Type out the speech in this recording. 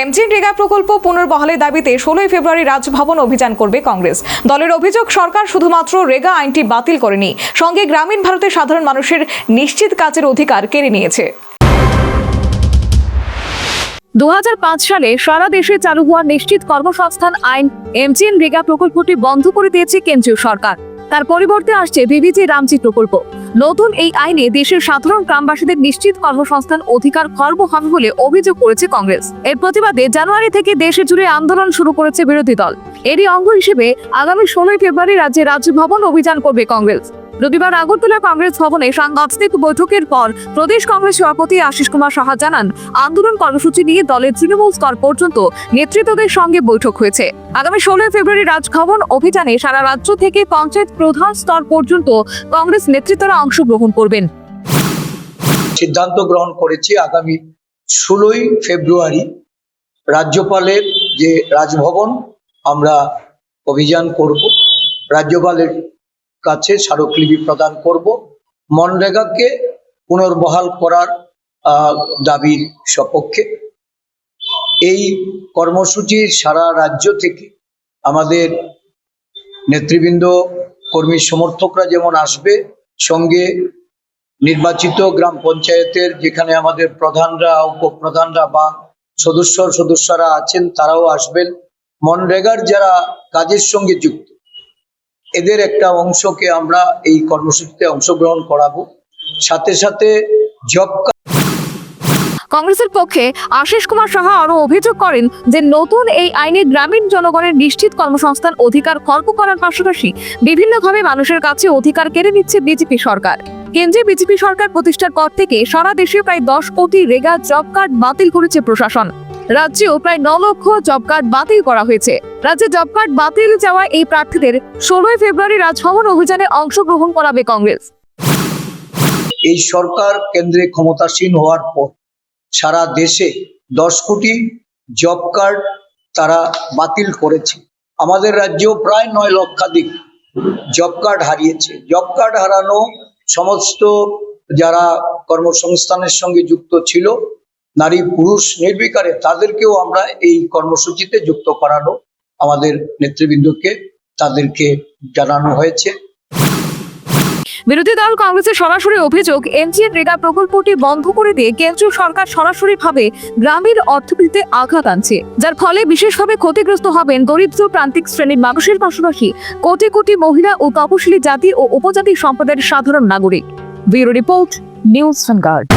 এমজিএনরেগা প্রকল্প পুনর্বহালের দাবিতে 16 ফেব্রুয়ারি রাজভবন অভিযান করবে কংগ্রেস। দলের অভিযোগ, সরকার শুধুমাত্র রেগা আইনটি বাতিল করেনি, সঙ্গে গ্রামীণ ভারতের সাধারণ মানুষের নিশ্চিত কাজের অধিকার কেড়ে নিয়েছে। 2005 সালে সারা দেশে চালু হওয়া নিশ্চিত কর্মসংস্থান আইন এমজিএনরেগা প্রকল্পটি বন্ধ করে দিয়েছে কেন্দ্রীয় সরকার। তার পরিবর্তে আসছে ভিভিজি রামজি প্রকল্প। নতুন এই আইনে দেশের সাধারণ গ্রামবাসীদের নিশ্চিত কর্মসংস্থান অধিকার খর্ব হবে বলে অভিযোগ করেছে কংগ্রেস। এর প্রতিবাদে জানুয়ারি থেকে দেশে জুড়ে আন্দোলন শুরু করেছে বিরোধী দল। এরই অঙ্গ হিসেবে আগামী 16 ফেব্রুয়ারি রাজ্যে রাজভবন অভিযান করবে কংগ্রেস। রবিবার আগরতলা কংগ্রেস ভবনে সাংগঠনিক বৈঠকের পর প্রদেশ কংগ্রেস সভাপতি আশিস কুমার সাহা জানান, আন্দোলন কর্মসূচি নিয়ে দলের তৃণমূল স্তর পর্যন্ত নেতৃত্বদের সঙ্গে বৈঠক হয়েছে। আগামী 16 ফেব্রুয়ারি রাজভবন অভিযানে সারা রাজ্য থেকে পঞ্চায়েত প্রধান স্তর পর্যন্ত কংগ্রেস নেতৃত্বরা অংশগ্রহণ করবেন। সিদ্ধান্ত গ্রহণ করেছি আগামী 16 ফেব্রুয়ারি রাজ্যপালের যে রাজভবন আমরা অভিযান করব, রাজ্যপালের কাছে স্মারকলিপি প্রদান করব, মনরেগাকে পুনর্বহাল করার দাবির সপক্ষে। এই কর্মসূচি সারা রাজ্য থেকে আমাদের নেতৃবৃন্দ, কর্মী সমর্থকরা যেমন আসবে, সঙ্গে নির্বাচিত গ্রাম পঞ্চায়েতের যেখানে আমাদের প্রধানরা, উপপ্রধানরা বা সদস্যরা আছেন তারাও আসবেন। মনরেগার যারা কাজের সঙ্গে যুক্ত, এদের একটা অংশকে আমরা এই কর্মসূচিতে অংশগ্রহণ করাবো। সাথে সাথে জব কংগ্রেসের পক্ষে আশিস কুমার সাহা আরো অভিযোগ করেন যে নতুন এই আইনে গ্রামীণ জনগণের নিশ্চিত কর্মসংস্থান অধিকার খর্ব করার পাশাপাশি বিভিন্নভাবে মানুষের কাছে অধিকার কেড়ে নিচ্ছে বিজেপি সরকার। কেন্দ্রে বিজেপি সরকার প্রতিষ্ঠার পর থেকে সারা দেশে প্রায় 10 কোটি রেগা জব কার্ড বাতিল করেছে প্রশাসন। রাজ্যেও প্রায় 9 লক্ষ জব কার্ড বাতিল করা হয়েছে। রাজ্যে জব কার্ড বাতিল যাওয়া এই প্রার্থীদের 16 ফেব্রুয়ারি রাজভবন অভিযানে অংশগ্রহণ করাবে কংগ্রেস। এই সরকার কেন্দ্রে ক্ষমতাসীন হওয়ার পর সারা দেশে 10 কোটি জব কার্ড তারা বাতিল করেছে। আমাদের রাজ্যেও প্রায় 9 লক্ষাধিক জব কার্ড হারিয়েছে। জব কার্ড হারানো সমস্ত যারা কর্মসংস্থানের সঙ্গে যুক্ত ছিল, নারী পুরুষ নির্বিকারে, তাদেরকেও আমরা এই কর্মসূচিতে যুক্ত করানো আমাদের নেতৃবৃন্দকে তাদেরকে জানানো হয়েছে। বিরোধী দল কংগ্রেসের সরাসরি অভিযোগ, এমজিএনরেগা প্রকল্পটি বন্ধ করে দিয়ে কেন্দ্রীয় সরকার সরাসরিভাবে গ্রামীণ অর্থনীতিতে আঘাত আনছে, যার ফলে বিশেষভাবে ক্ষতিগ্রস্ত হবেন দরিদ্র প্রান্তিক শ্রেণীর মানুষের পাশাপাশি কোটি কোটি মহিলা ও তপশিলি জাতি ও উপজাতি সম্প্রদায়ের সাধারণ নাগরিক। Bureau report, news vanguard.